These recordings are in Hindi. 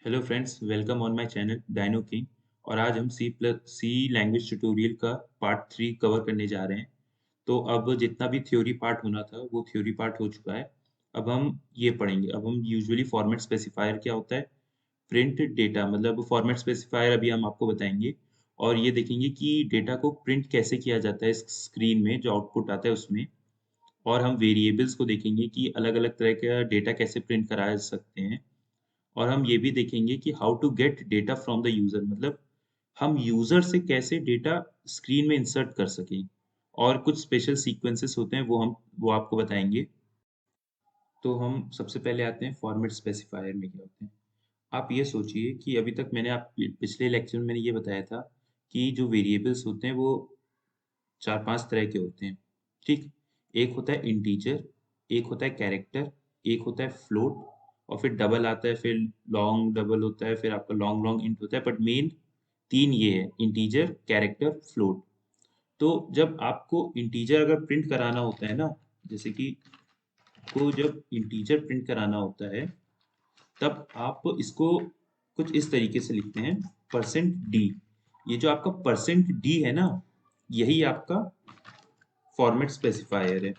Hello friends, welcome on my channel dino king. और आज हम सी लैंग्वेज ट्यूटोरियल का पार्ट 3 कवर करने जा रहे हैं। तो अब जितना भी थ्योरी पार्ट होना था वो थ्योरी पार्ट हो चुका है। अब हम ये पढ़ेंगे। अब हम यूजुअली फॉर्मेट स्पेसिफायर क्या होता है, प्रिंट डेटा मतलब फॉर्मेट स्पेसिफायर अभी हम आपको बताएंगे। और ये देखेंगे कि डेटा को प्रिंट कैसे किया जाता है स्क्रीन में जो आउटपुट आता है उसमें। और हम वेरिएबल्स को देखेंगे कि अलग अलग तरह का डेटा कैसे प्रिंट करा सकते हैं। और हम ये भी देखेंगे कि how to get data from the user, मतलब हम यूजर से कैसे डेटा स्क्रीन में इंसर्ट कर सकें। और कुछ स्पेशल सीक्वेंसेस होते हैं वो आपको बताएंगे। तो हम सबसे पहले आते हैं फॉर्मेट स्पेसिफायर में क्या होते हैं। आप ये सोचिए कि अभी तक मैंने आप पिछले लेक्चर में मैंने ये बताया था कि जो वेरिएबल्स होते हैं वो चार पांच तरह के होते हैं। ठीक, एक होता है इंटीजर, एक होता है कैरेक्टर, एक होता है फ्लोट, और फिर डबल आता है, फिर लॉन्ग डबल होता है, फिर आपका लॉन्ग लॉन्ग इंट होता है। बट मेन तीन ये है, इंटीजर, कैरेक्टर, फ्लोट। तो जब आपको इंटीजर अगर प्रिंट कराना होता है ना, जैसे कि को जब इंटीजर प्रिंट कराना होता है तब आप इसको कुछ इस तरीके से लिखते हैं, परसेंट डी। ये जो आपका परसेंट डी है ना, यही आपका फॉर्मेट स्पेसिफायर है।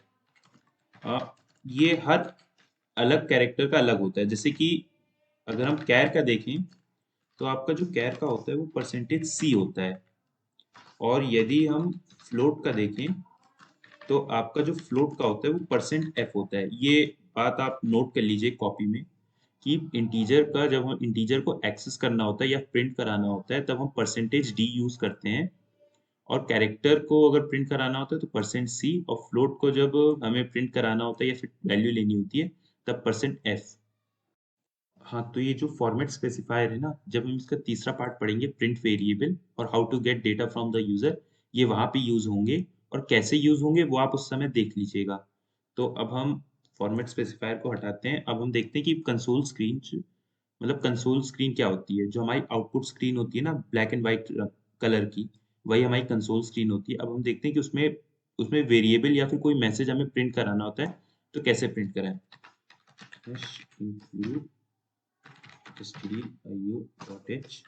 ये हर अलग कैरेक्टर का अलग होता है। जैसे कि अगर हम कैर का देखें तो आपका जो कैर का होता है वो परसेंटेज सी होता है। और यदि हम फ्लोट का देखें तो आपका जो फ्लोट का होता है वो परसेंट एफ होता है। ये बात आप नोट कर लीजिए कॉपी में कि इंटीजर का जब हम इंटीजर को एक्सेस करना होता है या प्रिंट कराना होता है तब हम परसेंटेज डी यूज करते हैं। और कैरेक्टर को अगर प्रिंट कराना होता है तो परसेंट सी, और फ्लोट को जब हमें प्रिंट कराना होता है या फिर वैल्यू लेनी होती है तब परसेंट एफ। हाँ, तो ये जो फॉर्मेट स्पेसिफायर है ना, जब हम इसका तीसरा पार्ट पढ़ेंगे, प्रिंट वेरिएबल और how to get data from the user, ये वहां पे यूज होंगे। और कैसे यूज होंगे वो आप उस समय देख लीजिएगा। तो अब हम फॉर्मेट स्पेसिफायर को हटाते हैं। अब हम देखते हैं कि कंसोल स्क्रीन, मतलब कंसोल स्क्रीन क्या होती है। जो हमारी आउटपुट स्क्रीन होती है ना, ब्लैक एंड व्हाइट कलर की, वही हमारी कंसोल स्क्रीन होती है। अब हम देखते हैं कि उसमें उसमें वेरिएबल या फिर कोई मैसेज हमें प्रिंट कराना होता है तो कैसे प्रिंट कराएं। include stdio.h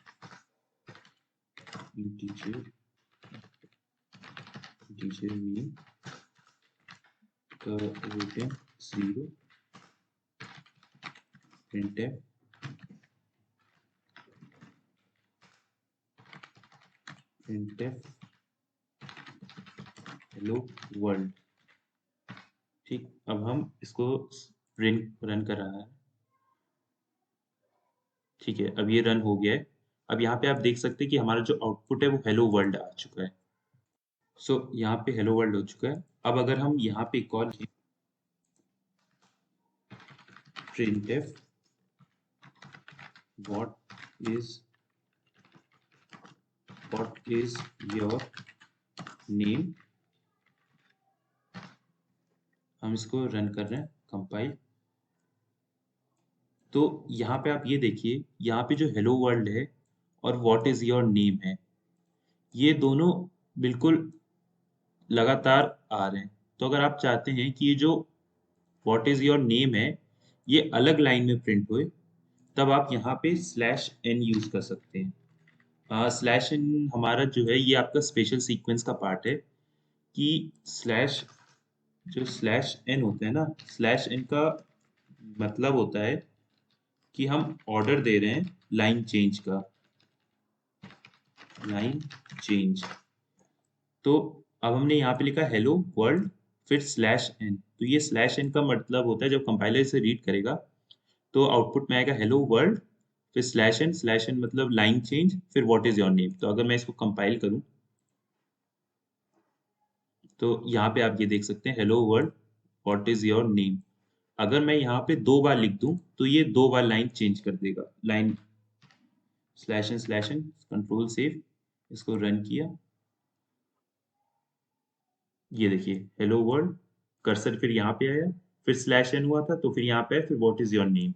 integer mean written 0 printf hello world। ठीक, अब हम इसको प्रिंट रन कर रहा है। ठीक है, अब ये रन हो गया है। अब यहाँ पे आप देख सकते हैं कि हमारा जो आउटपुट है वो हेलो वर्ल्ड आ चुका है। सो यहाँ पे हेलो वर्ल्ड हो चुका है। अब अगर हम यहाँ पे call printf what is what is your name, हम इसको रन कर रहे हैं कंपाइल। तो यहाँ पे आप ये देखिए, यहाँ पे जो हेलो वर्ल्ड है और व्हाट इज योर नेम है, ये दोनों बिल्कुल लगातार आ रहे हैं। तो अगर आप चाहते हैं कि ये जो व्हाट इज योर नेम है ये अलग लाइन में प्रिंट हुए, तब आप यहाँ पे स्लैश एन यूज कर सकते हैं। स्लैश एन हमारा जो है ये आपका स्पेशल सीक्वेंस का पार्ट है कि स्लैश जो स्लैश एन होता है ना, स्लैश एन का मतलब होता है कि हम ऑर्डर दे रहे हैं लाइन चेंज का, लाइन चेंज। तो अब हमने यहाँ पे लिखा हेलो वर्ल्ड फिर स्लैश एन। तो ये स्लैश एन का मतलब होता है जब कंपाइलर इसे रीड करेगा तो आउटपुट में आएगा हेलो वर्ल्ड फिर स्लैश एन मतलब लाइन चेंज फिर व्हाट इज योर नेम। तो अगर मैं इसको कंपाइल करूं तो यहाँ पे आप ये देख सकते हैं hello world what is your name. अगर मैं यहाँ पे दो बार लिख दूं तो ये दो बार लाइन चेंज कर देगा, line slash N control save, इसको रन किया। ये देखिए हेलो वर्ल्ड, कर्सर फिर यहाँ पे आया, फिर स्लैश एन हुआ था तो फिर यहाँ पे फिर what is your name.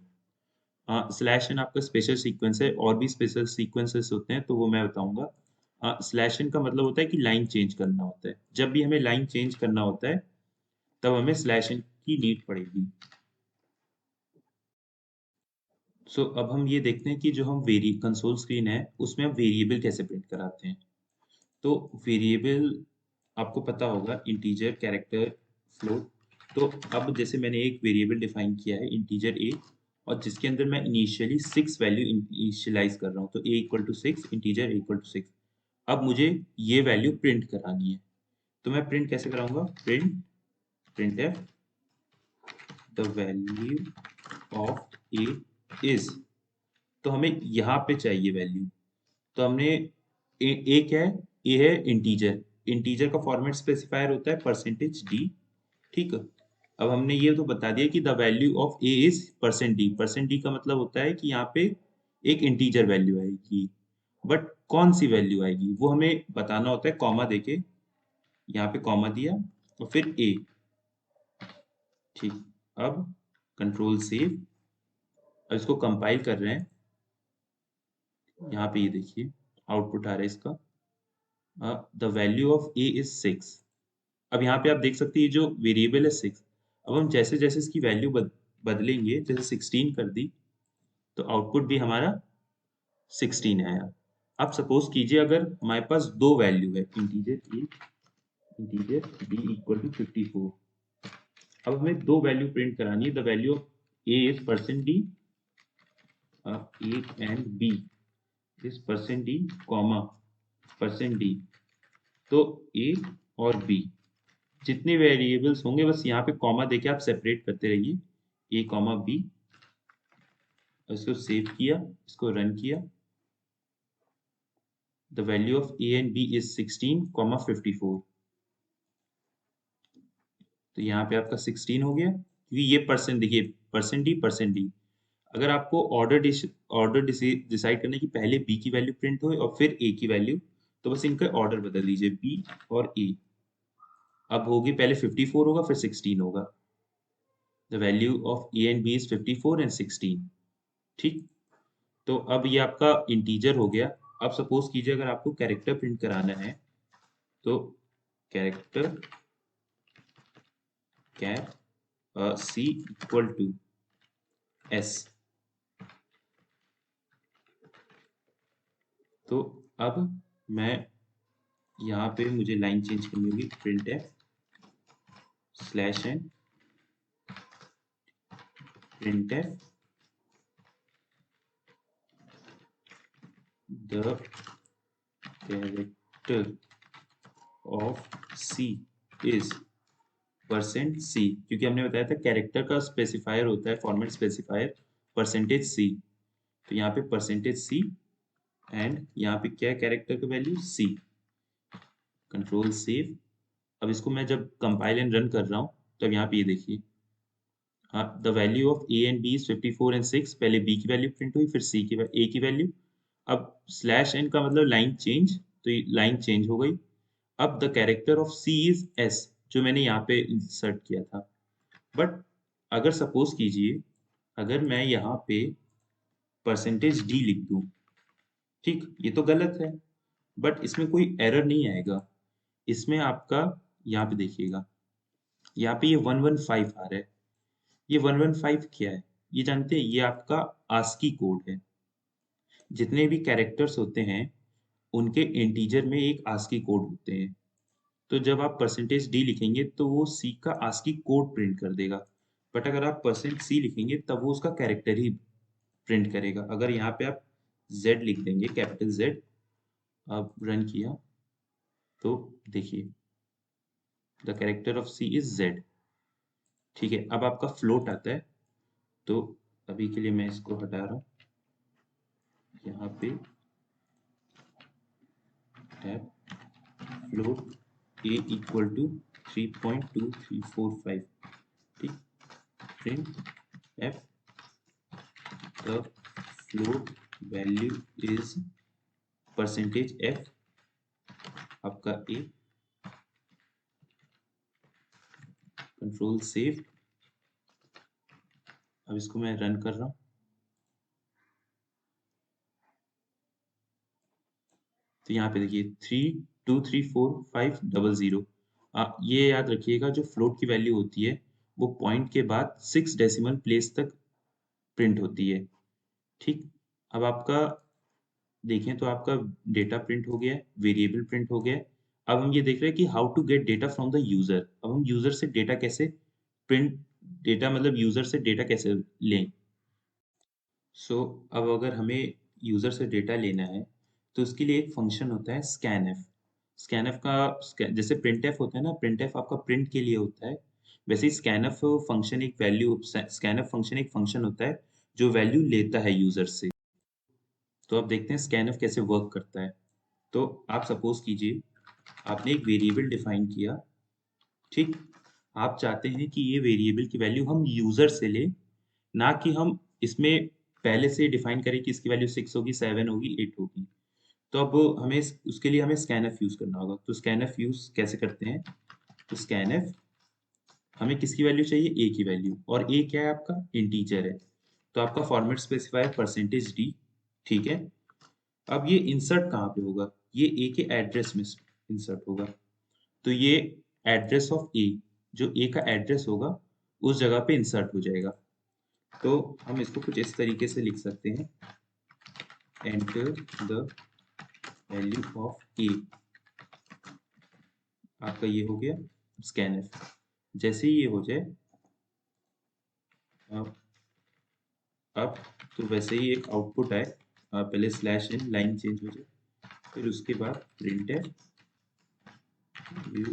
Slash N आपका स्पेशल सीक्वेंस है, और भी स्पेशल सीक्वेंसेस होते हैं तो वो मैं बताऊंगा। स्लैश एन का मतलब होता है कि लाइन चेंज करना होता है। जब भी हमें लाइन चेंज करना होता है तब हमें स्लैश एन की नीड पड़ेगी। सो अब हम ये देखते हैं कि जो हम वेरी कंसोल स्क्रीन है उसमें हम वेरिएबल कैसे प्रिंट कराते हैं। तो वेरिएबल आपको पता होगा इंटीजर, कैरेक्टर, फ्लोट। तो अब जैसे मैंने एक वेरिएबल डिफाइन किया है इंटीजर ए, और जिसके अंदर मैं इनिशियली 6 वैल्यू इनिशियलाइज कर रहा हूँ, तो a equal to 6, integer equal to 6। अब मुझे ये वैल्यू प्रिंट करानी है, तो मैं प्रिंट कैसे कराऊंगा? Print F the value of A is. तो हमें यहाँ पे चाहिए वैल्यू। तो हमने ए क्या है? ए है इंटीजर। इंटीजर का फॉर्मेट स्पेसिफायर होता है परसेंटेज डी। ठीक है। अब हमने ये तो बता दिया कि the value of A is percent d. Percent D का मतलब होता है कि यहाँ पे एक इंटीजर वैल्यू आएगी, बट कौन सी वैल्यू आएगी वो हमें बताना होता है कॉमा देके। यहाँ पे कॉमा दिया और फिर ए। ठीक। अब कंट्रोल सेव। अब इसको कंपाइल कर रहे हैं। यहाँ पे ये देखिए आउटपुट आ रहा है इसका, the value of A is 6। अब यहाँ पे आप देख सकते हैं ये जो वेरिएबल है 6। अब हम जैसे जैसे इसकी वैल्यू बदलेंगे, जैसे 16 कर दी तो आउटपुट भी हमारा 16 आया। अब सपोज कीजिए अगर हमारे पास दो वैल्यू है, integer A, integer B equal to 54। अब हमें दो वैल्यू प्रिंट करानी है। The value of A is percent D, A and B is percent D comma percent D. तो ए और बी जितने वेरिएबल्स होंगे बस यहाँ पे कॉमा देके आप सेपरेट करते रहिए, ए कॉमा बी। इसको सेव किया, इसको रन किया। The value of A and B is 16 comma 54। तो यहाँ पे आपका 16 हो गया, क्योंकि ये परसेंट देखिए परसेंट डी। अगर आपको ऑर्डर डिसाइड करने की पहले बी की वैल्यू प्रिंट हो और फिर ए की वैल्यू, तो बस इनका ऑर्डर बदल दीजिए, बी और ए। अब होगी पहले 54 होगा फिर 16 होगा। The value of A and B is 54 and 16। ठीक। तो अब ये आपका इंटीजर हो गया। अब सपोज कीजिए अगर आपको कैरेक्टर प्रिंट कराना है, तो character char C equal to S. तो अब मैं यहाँ पे मुझे लाइन चेंज करनी होगी, print F slash N print F the character of C is percent C, क्योंकि हमने बताया था कैरेक्टर का स्पेसिफायर होता है फॉर्मेट स्पेसिफायर परसेंटेज सी। तो यहाँ पे परसेंटेज सी एंड यहाँ पे क्या है कैरेक्टर का वैल्यू सी। Control save. अब इसको मैं जब कंपाइल एंड रन कर रहा हूँ तब यहाँ पे ये देखिए, हाँ, the value of A and B is 54 and 6। पहले बी की वैल्यू प्रिंट हुई, फिर सी की ए की वैल्यू। अब स्लैश एन का मतलब लाइन चेंज, तो ये लाइन चेंज हो गई। अब the character of C is S, जो मैंने यहाँ पे इंसर्ट किया था। बट अगर सपोज कीजिए अगर मैं यहाँ पे परसेंटेज डी लिख दूँ, ठीक, ये तो गलत है, बट इसमें कोई एरर नहीं आएगा। इसमें आपका यहाँ पे देखिएगा, यहाँ पे ये 115 आ रहा है। ये 115 क्या है? ये जानते हैं, ये आपका आस्की कोड है। जितने भी कैरेक्टर्स होते हैं उनके इंटीजर में एक आस्की कोड होते हैं। तो जब आप परसेंटेज डी लिखेंगे तो वो सी का आस्की कोड प्रिंट कर देगा। बट अगर आप परसेंट सी लिखेंगे तब वो उसका कैरेक्टर ही प्रिंट करेगा। अगर यहाँ पे आप जेड लिख देंगे, कैपिटल जेड, अब रन किया तो देखिए the character of C is Z. ठीक है। अब आपका फ्लोट आता है, तो अभी के लिए मैं इसको हटा रहा हूँ। यहाँ पे tab float A equal to 3.2345। ठीक। Print F the float value is percentage F आपका ए। Control save. अब इसको मैं रन कर रहा हूँ। तो यहाँ पे देखिए 3234500। ये याद रखिएगा जो फ्लोट की वैल्यू होती है वो पॉइंट के बाद 6 डेसिमल प्लेस तक प्रिंट होती है। ठीक। अब आपका देखें तो आपका डेटा प्रिंट हो गया है, वेरिएबल प्रिंट हो गया है। अब हम ये देख रहे हैं कि how to get data from the user. अब हम यूज़र से डेटा कैसे प्रिंट डेटा मतलब यूज़र से डेटा कैसे लें? सो अब अगर हमें यूज़र से डेटा लेना है, तो उसके लिए एक फ़ंक्शन होता है स्कैनएफ। स्कैनएफ का जैसे प्रिंटएफ होता है ना, प्रिंटएफ आपका प्रिंट के लिए होता है, वैसे ही स्कैनएफ फ़ंक्शन एक फ़ंक्शन होता है, जो वैल्यू लेता है यूज़र से। तो अब देखते हैं स्कैनएफ कैसे वर्क करता है। तो आप सपोज़ कीजिए, आपने एक वेरिएबल डिफ़ाइन किया, ठीक? आप चाहते हैं कि ये वेरिएबल की वैल्यू हम यूज़र से लें, ना कि हम इसमें पहले से डिफाइन करें कि इसकी वैल्यू 6 होगी, 7 होगी, 8 होगी। तो अब हमें उसके लिए हमें स्कैनफ यूज़ करना होगा। तो स्कैनफ यूज़ कैसे करते हैं? तो स्कैनफ हमें किसकी वैल्यू चाहिए? ए की वैल्यू, और ए क्या है आपका? इंटीजर है। तो आपका फॉर्मेट स्पेसिफायर परसेंटेज डी, ठीक है? अब ये इंसर्ट कहाँ पे होगा? ये ए के एड्रेस में इंसर्ट होगा। तो ये एड्रेस ऑफ ए, जो ए का एड्रेस होगा, उस जगह पे इंसर्ट हो जाएगा। तो हम इसको कुछ इस तरीके से लिख सकते हैं, एंटर द वैल्यू ऑफ ए। आपका ये हो गया स्कैनफ। जैसे ही ये हो जाए, अब अब तो वैसे ही एक आउटपुट आए, पहले स्लैश इन लाइन चेंज हो जाए, फिर उसके बाद प्रिंट है, you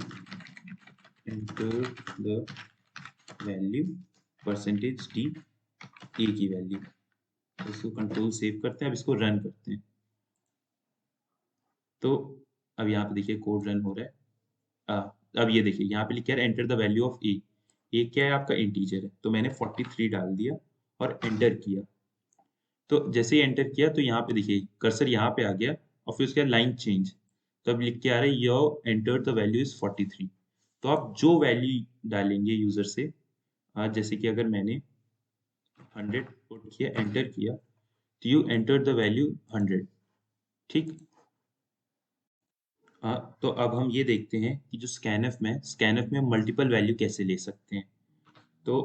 enter the value percentage d, a की वैल्यू। इसको कंट्रोल सेव करते हैं, अब इसको रन करते हैं। तो अब यहाँ पे देखिए कोड रन हो रहा है। अब ये देखिए यहाँ पे लिखा है एंटर द वैल्यू ऑफ ए। ए क्या है? आपका इंटीजर है, तो मैंने 43 डाल दिया और एंटर किया। तो जैसे ही एंटर किया तो यहाँ पे देखिए कर्सर यहाँ पे आ गया, और फिर उसके बाद लाइन चेंज। तो अब लिख के आ रहा है your enter the value is 43। तो आप जो वैल्यू डालेंगे यूजर से, जैसे कि अगर मैंने 100 पुट किया, एंटर किया, तो यू एंटर द वैल्यू 100, ठीक। तो अब हम ये देखते हैं कि जो स्कैनफ में हम मल्टीपल वैल्यू कैसे ले सकते हैं। तो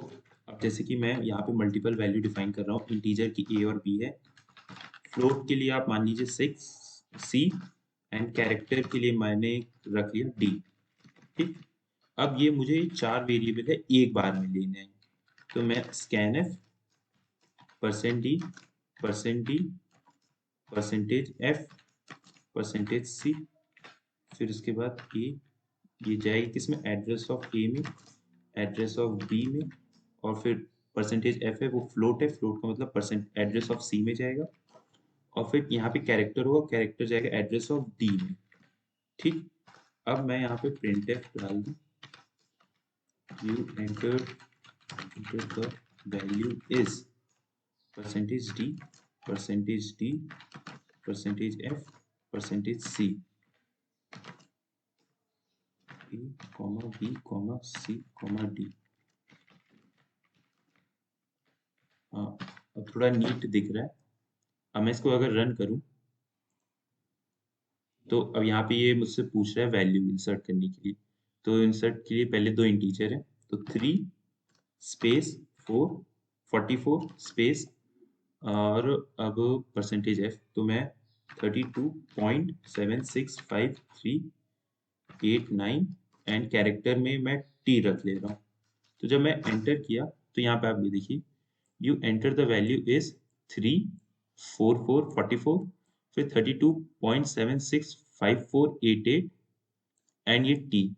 अब जैसे कि मैं यहाँ पे मल्टीपल वैल्यू डिफाइन कर रहा हूँ, इंटीजर की ए और बी है, फ्लोट के लिए आप मान लीजिए 6 सी, एंड कैरेक्टर के लिए मैंने रख लिया डी, ठीक। अब ये मुझे 4 वेरिएबल है एक बार में लेने हैं, तो मैं scanf percent d, percent d, percentage F, percentage c, फिर उसके बाद ए, ये जाएगी किसमें? एड्रेस ऑफ ए में, एड्रेस ऑफ बी में, और फिर परसेंटेज एफ है वो फ्लोट है, फ्लोट का मतलब परसेंट एड्रेस ऑफ सी में जाएगा, और फिर यहाँ पे कैरेक्टर होगा, कैरेक्टर जाएगा एड्रेस ऑफ डी में, ठीक। अब मैं यहाँ पे प्रिंट एफ डाल दूँ, you enter the value is percentage D, percentage D, percentage F, percentage C, A comma B comma C comma D. हाँ, अब थोड़ा नीट दिख रहा है। अब मैं इसको अगर रन करूँ, तो अब यहाँ पे ये मुझसे पूछ रहा है वैल्यू इंसर्ट करने के लिए। तो इंसर्ट के लिए पहले दो इंटीजर है, तो 3 स्पेस 4, 44 स्पेस, और अब परसेंटेज एफ, तो मैं 32.765389, एंड कैरेक्टर में मैं टी रख ले रहा हूँ। तो जब मैं एंटर किया, तो यहाँ पे आप ये देखिए, you enter the value is 34444, फिर 32.765488, एंड ये टी।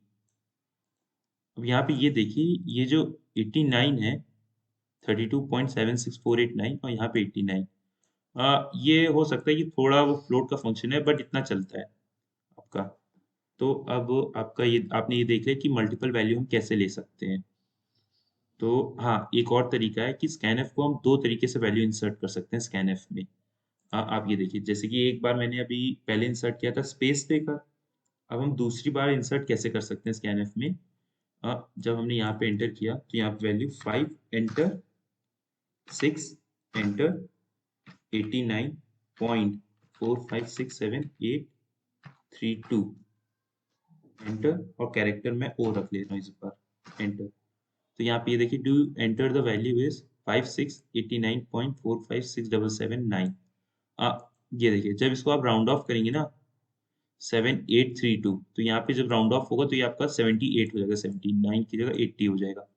अब यहाँ पे ये देखिए, ये जो 89 है, 32.76489, और यहाँ पे 89, ये हो सकता है कि थोड़ा वो फ्लोट का फंक्शन है, बट इतना चलता है आपका। तो अब आपका ये आपने ये देख लिया कि मल्टीपल वैल्यू हम कैसे ले सकते हैं। तो हाँ, एक और तरीका है कि स्कैनफ को हम दो तरीके से वैल्यू इंसर्ट कर सकते हैं स्कैनफ में। आप ये देखिए, जैसे कि एक बार मैंने अभी पहले इंसर्ट किया था स्पेस देकर, अब हम दूसरी बार इंसर्ट कैसे कर सकते हैं स्कैनफ में? जब हमने यहाँ पे एंटर किया, तो यहाँ पे वैल्यू 5 एंटर, 6 एंटर, 89.45678832 एंटर, और कैरेक्टर में ओ रख ले रहा हूँ इस बार, एंटर। तो यहाँ पे ये देखिए, do enter the value is 5689.456779। ये देखिए जब इसको आप राउंड ऑफ करेंगे ना 7832, तो यहाँ पे जब राउंड ऑफ होगा तो ये आपका 78 हो जाएगा, 79 की जगह 80 हो जाएगा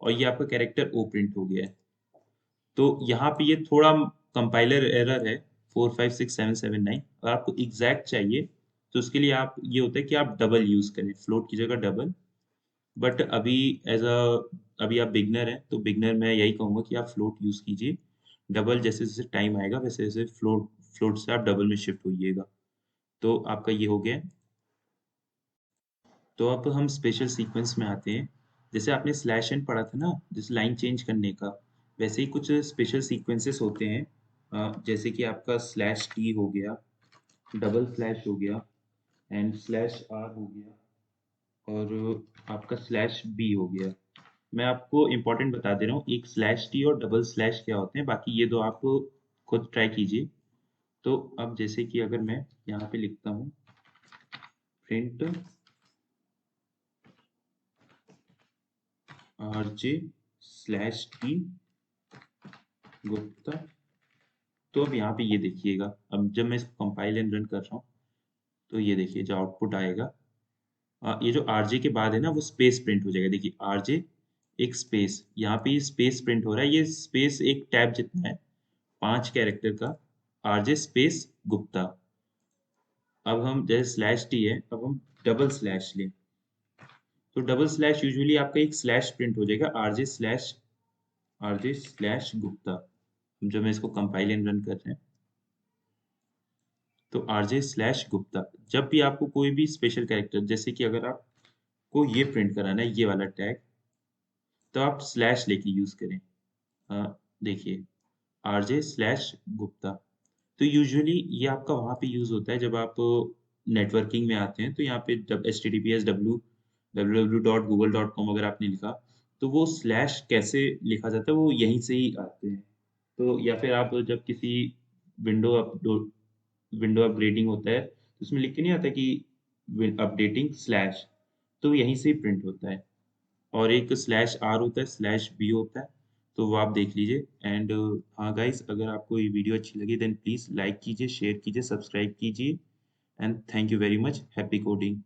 और ये आपका कैरेक्टर ओ प्रिंट हो गया है। तो यहाँ पे ये थोड़ा कंपाइलर एरर है 456779। अगर आपको एग्जैक्ट चाहिए तो उसके लिए आप ये होता है कि आप डबल यूज करें, फ्लोट की जगह डबल। बट अभी एज अ अभी आप बिगनर हैं तो बिगनर मैं यही कहूँगा कि आप फ्लोट यूज कीजिए। डबल जैसे जैसे टाइम आएगा वैसे वैसे फ्लोट फ्लोट से आप डबल में शिफ्ट होइएगा। तो आपका ये हो गया। तो अब हम स्पेशल सीक्वेंस में आते हैं। जैसे आपने स्लैश एन पढ़ा था ना, जैसे लाइन चेंज करने का, वैसे ही कुछ स्पेशल सीक्वेंसेस होते हैं। जैसे कि आपका स्लैश टी हो गया, डबल स्लैश हो गया, एंड स्लैश आर हो गया, और आपका स्लैश बी हो गया। मैं आपको इम्पोर्टेंट बता दे रहा हूँ, एक स्लैश टी और डबल स्लैश क्या होते हैं, बाकी ये दो आप खुद ट्राई कीजिए। तो अब जैसे कि अगर मैं यहाँ पे लिखता हूँ print RJ slash T Gupta, तो अब यहाँ पे ये देखिएगा, अब जब मैं इसको कंपाइल एंड रन कर रहा हूँ तो ये देखिए जो आउटपुट आएगा, ये जो आरजे के बाद है ना वो स्पेस प्रिंट हो जाएगा। देखिए आरजे एक स्पेस, यहाँ पे ये स्पेस प्रिंट हो रहा है, ये स्पेस एक टैब जितना है, 5 कैरेक्टर का, आरजे स्पेस गुप्ता। अब हम जैसे स्लैश टी है, अब हम डबल स्लैश लें तो डबल स्लैश यूजुअली आपका एक स्लैश प्रिंट हो जाएगा, आरजे स्लैश गुप्ता। जब मैं इसको कंपाइल एंड रन कर रहे हैं तो आरजे स्लैश गुप्ता। जब भी आपको कोई भी स्पेशल कैरेक्टर, जैसे कि अगर आपको ये प्रिंट कराना है ये वाला टैग, तो आप स्लैश लेके यूज करें। देखिए आरजे स्लैश गुप्ता। तो यूजुअली ये आपका वहाँ पे यूज होता है जब आप नेटवर्किंग में आते हैं, तो यहाँ पे जब https www.google.com अगर आपने लिखा, तो वो स्लैश कैसे लिखा जाता है वो यहीं से ही आते हैं। तो या फिर आप जब किसी विंडो विंडो अपग्रेडिंग होता है तो उसमें लिख के नहीं आता कि अपडेटिंग स्लैश, तो यहीं से ही प्रिंट होता है। और एक स्लैश आर होता है, स्लैश बी होता है, तो वो आप देख लीजिए। एंड हाँ गाइस, अगर आपको ये वीडियो अच्छी लगी देन प्लीज़ लाइक कीजिए, शेयर कीजिए, सब्सक्राइब कीजिए, and thank you very much. Happy coding.